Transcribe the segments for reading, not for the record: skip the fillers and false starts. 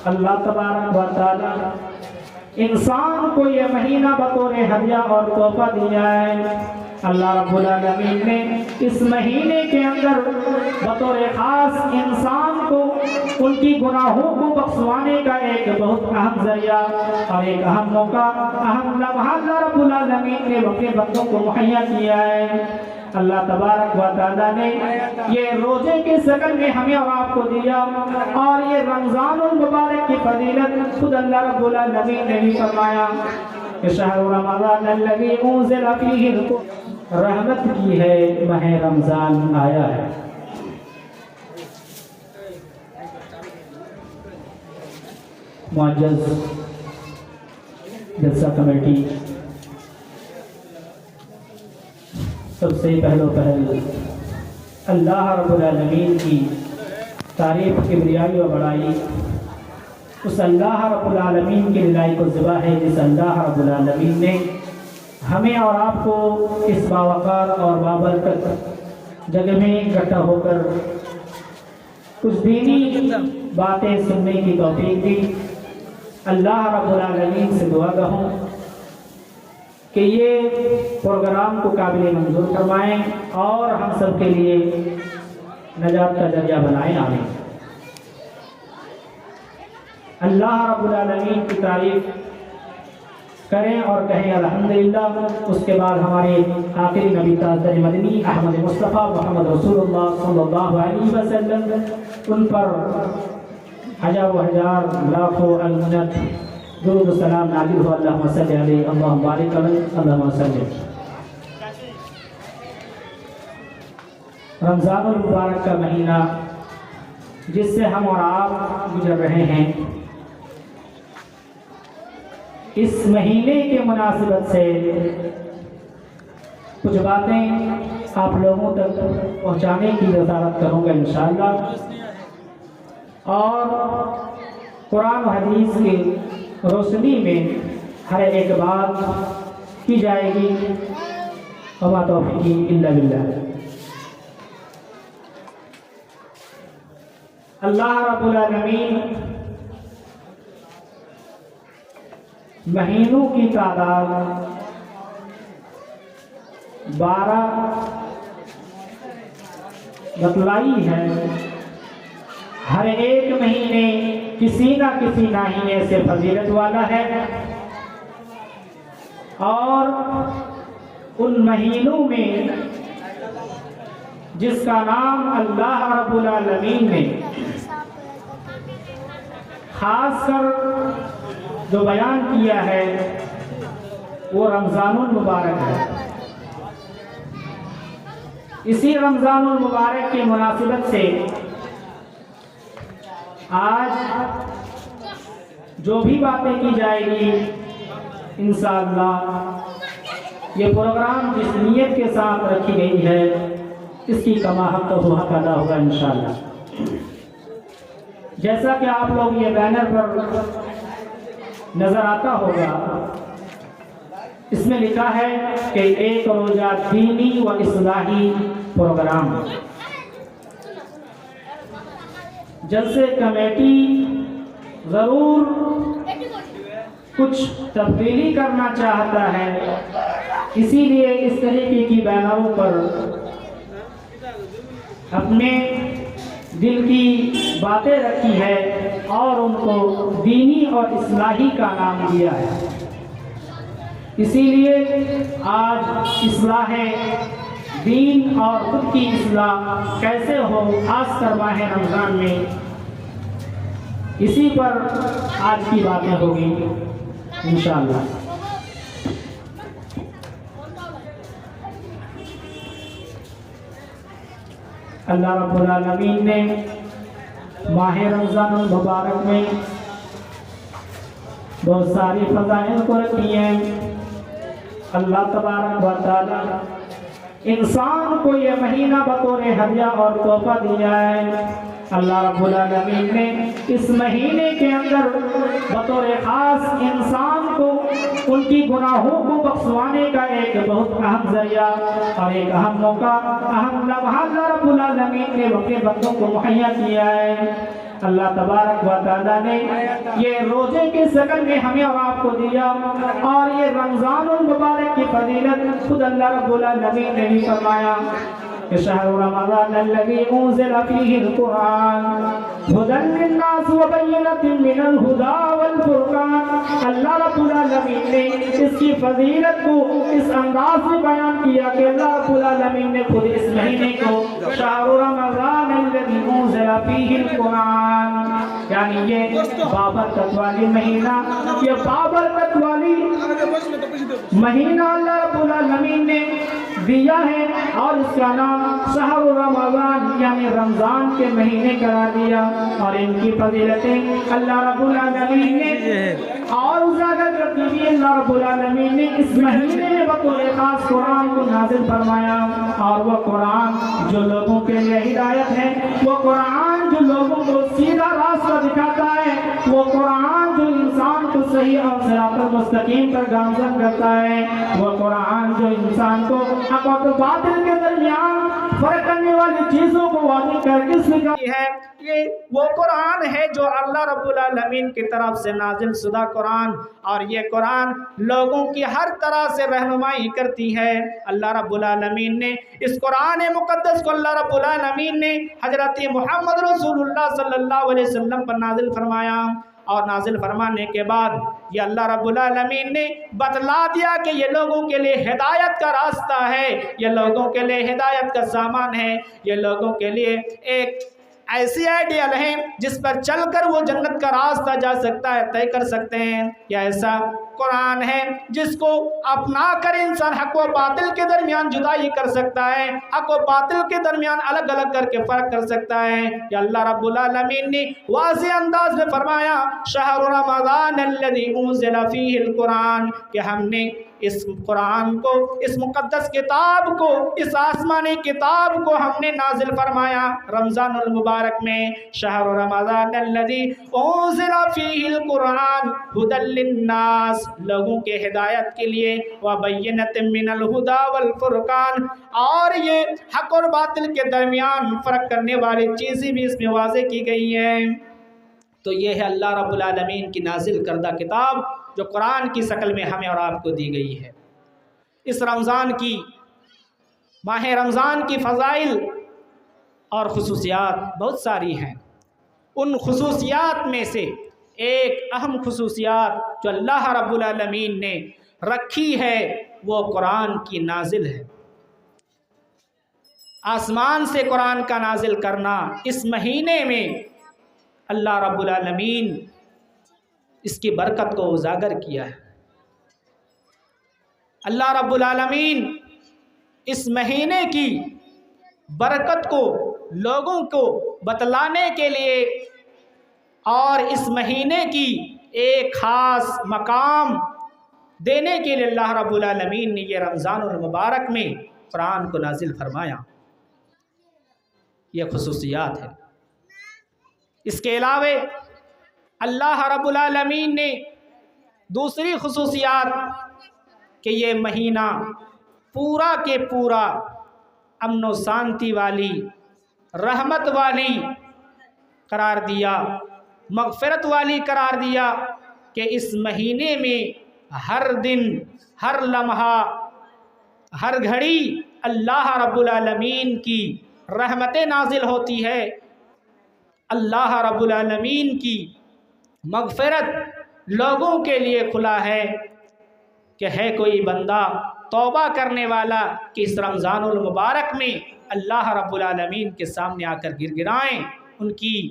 اللہ تبارک و تعالی انسان کو یہ مہینہ بطور ہدیہ اور تحفہ دیا ہے۔ اللہ رب العالمین نے اس مہینے کے اندر بطور خاص انسان کو ان کی گناہوں کو بخشوانے کا ایک بہت اہم ذریعہ اور ایک اہم موقع، اہم لمحہ اللہ رب العالمین نے اپنے بندوں کو مہیا کیا ہے۔ اللہ تبارک و تعالیٰ نے یہ روزے کے شکل میں ہمیں اور آپ کو دیا، اور یہ رمضان المبارک کی فضیلت خود اللہ رب العالمین نے بھی فرمایا کہ شہر رمضان الذی انزل فیہ القرآن، رحمت کی ہے ماہ رمضان آیا ہے۔ معزز جلسہ کمیٹی، سب سے پہلو پہل اللہ رب العالمین کی تعریف، کبریائی و بڑائی اس اللہ رب العالمین کی الہی کو ذبح ہے جس اللہ رب العالمین نے ہمیں اور آپ کو اس باوقار اور بابرکت جگہ میں اکٹھا ہو کر کچھ دینی باتیں سننے کی توفیق دی۔ اللہ رب العالمین سے دعا گہوں کہ یہ پروگرام کو قابل منظور فرمائیں اور ہم سب کے لیے نجات کا ذریعہ بنائیں، آمین۔ اللہ رب العالمین کی تعریف کریں اور کہیں الحمدللہ۔ اس کے بعد ہمارے آخری نبی تاجدار مدنی احمد مصطفیٰ محمد رسول اللہ صلی اللہ علیہ وسلم، ان پر ہزاروں ہزار لاکھوں المنت درود و سلام نازل ہو۔ اللہم صلی علیہ، اللہم بارک علیہ، اللہم صلی۔ رمضان المبارک کا مہینہ جس سے ہم اور آپ گزر رہے ہیں، اس مہینے کے مناسبت سے کچھ باتیں آپ لوگوں تک پہنچانے کی وزارت کروں گا انشاءاللہ، اور قرآن و حدیث کی روشنی میں ہر ایک بات کی جائے گی۔ وما توفیقی الا باللہ۔ اللہ رب العالمین مہینوں کی تعداد 12 بتلائی ہے۔ ہر ایک مہینے کسی نہ کسی ناحیے سے فضیلت والا ہے، اور ان مہینوں میں جس کا نام اللہ رب العالمین نے خاص کر جو بیان کیا ہے وہ رمضان المبارک ہے۔ اسی رمضان المبارک کی مناسبت سے آج جو بھی باتیں کی جائے گی انشاءاللہ یہ پروگرام جس نیت کے ساتھ رکھی گئی ہے اس کی کما حق و حق ادا ہوگا انشاءاللہ۔ جیسا کہ آپ لوگ یہ بینر پر نظر آتا ہوگا، اس میں لکھا ہے کہ ایک روزہ دینی و اصلاحی پروگرام۔ جلسے کمیٹی ضرور کچھ تبدیلی کرنا چاہتا ہے، اسی لیے اس طریقے کی بینروں پر اپنے دل کی باتیں رکھی ہے اور ان کو دینی اور اصلاحی کا نام دیا ہے۔ اسی لیے آج اصلاح دین اور خود کی اصلاح کیسے ہو، خاص کر ماہ رمضان میں، اسی پر آج کی باتیں ہوگی انشاءاللہ۔ اللہ رب العالمین نے ماہ رمضان المبارک میں بہت ساری فضائل کو رکھی ہیں۔ اللہ تبارک و تعالی انسان کو یہ مہینہ بطور ہدیہ اور تحفہ دیا ہے۔ اللہ رب العالمین نے اس مہینے کے اندر بطور خاص انسان کو ان کی گناہوں کو بخشوانے کا ایک بہت اہم ذریعہ اور ایک اہم موقع، اہم لمحہ اللہ رب العالمین نے اپنے بندوں کو مہیا کیا ہے۔ اللہ تبارک و تعالیٰ نے یہ روزے کی شکل میں ہمیں اور آپ کو دیا، اور یہ رمضان المبارک کی فضیلت خود اللہ رب العالمین نے بھی فرمایا کہ شہر رمضان الذی انزل فیہ القرآن ھدی للناس وبینۃ من الھدی والفرقان۔ اللہ رب العالمین نے اس کی فضیلت کو اس انداز میں بیان کیا کہ اللہ رب العالمین نے خود اس مہینے کو شہر رمضان الذی انزل فیہ القرآن، یعنی یہ بابرکت والی مہینہ، یہ بابرکت والی مہینہ اللہ رب العالمین نے دیا ہے، اور اس کا نام شہر رمضان یعنی رمضان کے مہینے قرار دیا، اور ان کی فضیلتیں اللہ رب العالمین نے اور اجاگر کرتی ہوئی اللہ رب العالمین نے اس مہینے میں بطور خاص قرآن کو نازل فرمایا، اور وہ قرآن جو لوگوں کے لیے ہدایت ہے، وہ قرآن جو لوگوں کو سیدھا راستہ دکھاتا ہے، وہ قرآن جو انسان کو صحیح اور صراط المستقیم پر گامزن کرتا ہے، وہ قرآن جو انسان کو حق و باطل کے درمیان فرق کرنے والی چیزوں کو واضح کر کے سکھاتی ہے۔ یہ وہ قرآن ہے جو اللہ رب العالمین کی طرف سے نازل شدہ قرآن، اور یہ قرآن لوگوں کی ہر طرح سے رہنمائی کرتی ہے۔ اللہ رب العالمین نے اس قرآن مقدس کو اللہ رب العالمین نے حضرت محمد رسول اللہ صلی اللہ علیہ وسلم پر نازل فرمایا، اور نازل فرمانے کے بعد یہ اللہ رب العالمین نے بتلا دیا کہ یہ لوگوں کے لیے ہدایت کا راستہ ہے، یہ لوگوں کے لیے ہدایت کا سامان ہے، یہ لوگوں کے لیے ایک ایسی آئیڈیل ہے جس پر چل کر وہ جنت کا راستہ جا سکتا ہے، طے کر سکتے ہیں۔ یہ ایسا قرآن ہے جس کو اپنا کر انسان حق و باطل کے درمیان جدائی کر سکتا ہے، حق و باطل کے درمیان الگ الگ کر کے فرق کر سکتا ہے۔ یہ اللہ رب العالمین نے واضح انداز میں فرمایا شہر رمضان الذی انزل فیہ القرآن، کہ ہم نے اس قرآن کو، اس مقدس کتاب کو، اس آسمانی کتاب کو ہم نے نازل فرمایا رمضان المبارک میں۔ شہر رمضان الذی انزل فیہ القرآن ھدی للناس، لوگوں کے ہدایت کے لیے، وبینۃ من الھدی والفرقان، اور یہ حق اور باطل کے درمیان فرق کرنے والی چیزیں بھی اس میں واضح کی گئی ہیں۔ تو یہ ہے اللہ رب العالمین کی نازل کردہ کتاب جو قرآن کی شکل میں ہمیں اور آپ کو دی گئی ہے۔ اس رمضان کی، ماہ رمضان کی فضائل اور خصوصیات بہت ساری ہیں۔ ان خصوصیات میں سے ایک اہم خصوصیات جو اللہ رب العالمین نے رکھی ہے وہ قرآن کی نازل ہے۔ آسمان سے قرآن کا نازل کرنا، اس مہینے میں اللہ رب العالمین اس کی برکت کو اجاگر کیا ہے۔ اللہ رب العالمین اس مہینے کی برکت کو لوگوں کو بتلانے کے لیے اور اس مہینے کی ایک خاص مقام دینے کے لیے اللہ رب العالمین نے یہ رمضان المبارک میں قرآن کو نازل فرمایا۔ یہ خصوصیات ہیں۔ اس کے علاوہ اللہ رب العالمین نے دوسری خصوصیات کہ یہ مہینہ پورا کے پورا امن و شانتی والی، رحمت والی قرار دیا، مغفرت والی قرار دیا، کہ اس مہینے میں ہر دن، ہر لمحہ، ہر گھڑی اللہ رب العالمین کی رحمتیں نازل ہوتی ہے، اللہ رب العالمین کی مغفرت لوگوں کے لیے کھلا ہے کہ ہے کوئی بندہ توبہ کرنے والا کہ اس رمضان المبارک میں اللہ رب العالمین کے سامنے آ کر گر گرائیں، ان کی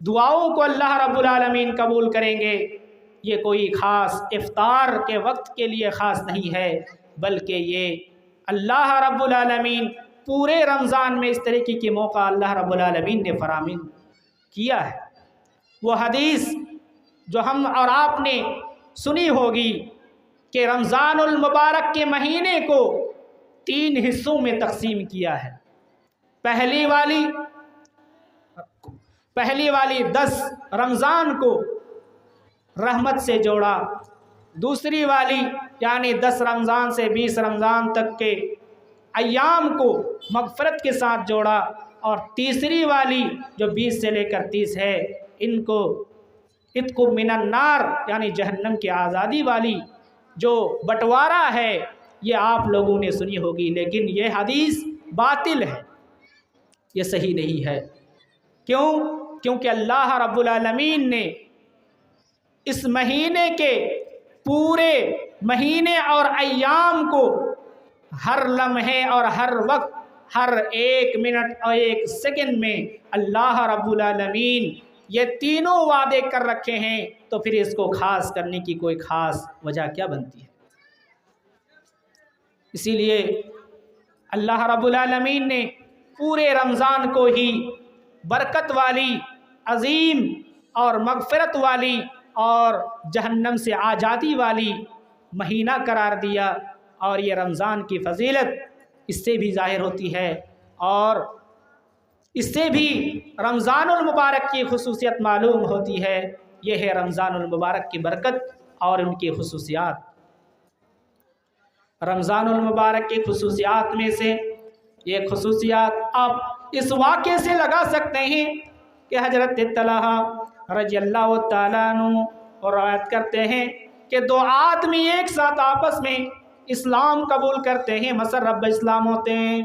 دعاؤں کو اللہ رب العالمین قبول کریں گے۔ یہ کوئی خاص افطار کے وقت کے لیے خاص نہیں ہے، بلکہ یہ اللہ رب العالمین پورے رمضان میں اس طریقے کے موقع اللہ رب العالمین نے فراہم کیا ہے۔ وہ حدیث جو ہم اور آپ نے سنی ہوگی کہ رمضان المبارک کے مہینے کو 3 حصوں میں تقسیم کیا ہے۔ پہلی والی 10 رمضان کو رحمت سے جوڑا، دوسری والی یعنی 10 رمضان سے 20 رمضان تک کے ایام کو مغفرت کے ساتھ جوڑا، اور تیسری والی جو 20 سے لے کر 30 ہے، ان کو عتق من النار یعنی جہنم کی آزادی والی جو بٹوارہ ہے یہ آپ لوگوں نے سنی ہوگی، لیکن یہ حدیث باطل ہے، یہ صحیح نہیں ہے۔ کیوں؟ کیونکہ اللہ رب العالمین نے اس مہینے کے پورے مہینے اور ایام کو ہر لمحے اور ہر وقت، ہر ایک منٹ اور ایک سیکنڈ میں اللہ رب العالمین یہ تینوں وعدے کر رکھے ہیں، تو پھر اس کو خاص کرنے کی کوئی خاص وجہ کیا بنتی ہے؟ اسی لیے اللہ رب العالمین نے پورے رمضان کو ہی برکت والی، عظیم اور مغفرت والی اور جہنم سے آزادی والی مہینہ قرار دیا، اور یہ رمضان کی فضیلت اس سے بھی ظاہر ہوتی ہے، اور اس سے بھی رمضان المبارک کی خصوصیت معلوم ہوتی ہے۔ یہ ہے رمضان المبارک کی برکت اور ان کی خصوصیات۔ رمضان المبارک کی خصوصیات میں سے یہ خصوصیات آپ اس واقعے سے لگا سکتے ہیں کہ حضرت طلحہ رضی اللہ تعالیٰ عنہ روایت کرتے ہیں کہ دو آدمی ایک ساتھ آپس میں اسلام قبول کرتے ہیں، مسرب اسلام ہوتے ہیں۔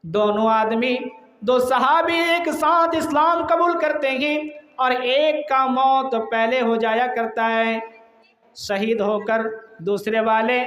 دونوں آدمی، دو صحابی ایک ساتھ اسلام قبول کرتے ہیں، اور ایک کا موت پہلے ہو جایا کرتا ہے شہید ہو کر، دوسرے والے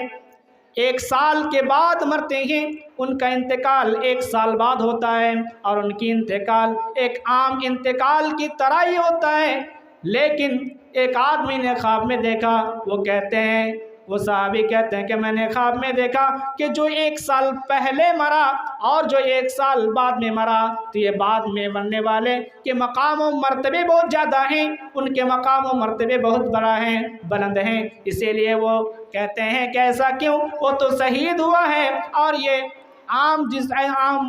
1 سال کے بعد مرتے ہیں، ان کا انتقال 1 سال بعد ہوتا ہے، اور ان کی انتقال ایک عام انتقال کی طرح ہی ہوتا ہے۔ لیکن ایک آدمی نے خواب میں دیکھا، وہ کہتے ہیں، وہ صحابی کہتے ہیں کہ میں نے خواب میں دیکھا کہ جو 1 سال پہلے مرا اور جو 1 سال بعد میں مرا، تو یہ بعد میں مرنے والے کے مقام و مرتبے بہت زیادہ ہیں، ان کے مقام و مرتبے بہت بڑا ہیں، بلند ہیں، اسی لیے وہ کہتے ہیں کہ ایسا کیوں، وہ تو شہید ہوا ہے اور یہ عام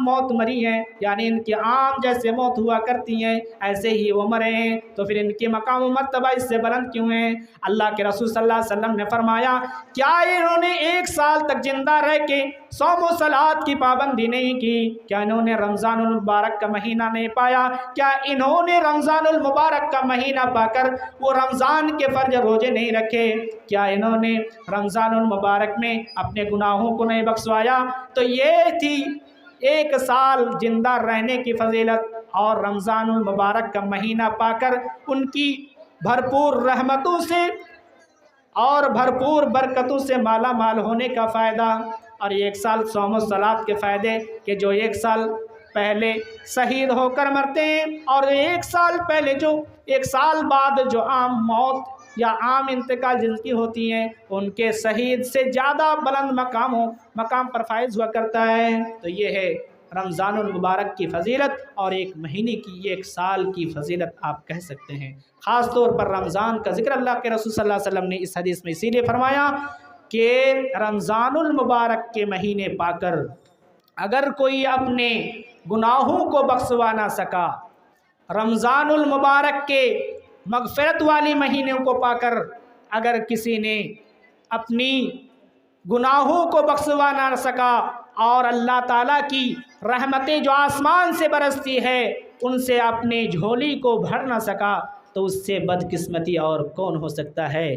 موت مری ہے، یعنی ان کی عام جیسے موت ہوا کرتی ہیں ایسے ہی وہ مرے ہیں، تو پھر ان کے مقام و مرتبہ اس سے بلند کیوں ہیں؟ اللہ کے رسول صلی اللہ علیہ وسلم نے فرمایا، کیا انہوں نے 1 سال تک زندہ رہ کے صوم و صلات کی پابندی نہیں کی؟ کیا انہوں نے رمضان المبارک کا مہینہ نہیں پایا؟ کیا انہوں نے رمضان المبارک کا مہینہ پا کر وہ رمضان کے فرض روزے نہیں رکھے؟ کیا انہوں نے رمضان المبارک میں اپنے گناہوں کو نہیں بخشوایا؟ تو یہ تھی 1 سال زندہ رہنے کی فضیلت، اور رمضان المبارک کا مہینہ پا کر ان کی بھرپور رحمتوں سے اور بھرپور برکتوں سے مالا مال ہونے کا فائدہ، اور 1 سال صوم و صلات کے فائدے کہ جو 1 سال پہلے شہید ہو کر مرتے ہیں، اور 1 سال پہلے جو 1 سال بعد جو عام موت یا عام انتقال جن کی ہوتی ہیں، ان کے شہید سے زیادہ بلند مقام پر فائز ہوا کرتا ہے۔ تو یہ ہے رمضان المبارک کی فضیلت، اور 1 مہینے کی 1 سال کی فضیلت آپ کہہ سکتے ہیں۔ خاص طور پر رمضان کا ذکر اللہ کے رسول صلی اللہ علیہ وسلم نے اس حدیث میں اسی لیے فرمایا کہ رمضان المبارک کے مہینے پا کر اگر کوئی اپنے گناہوں کو بخشوا نہ سکا، رمضان المبارک کے مغفرت والی مہینے کو پا کر اگر کسی نے اپنی گناہوں کو بخشوا نہ سکا، اور اللہ تعالیٰ کی رحمتیں جو آسمان سے برستی ہے ان سے اپنی جھولی کو بھر نہ سکا، تو اس سے بدقسمتی اور کون ہو سکتا ہے؟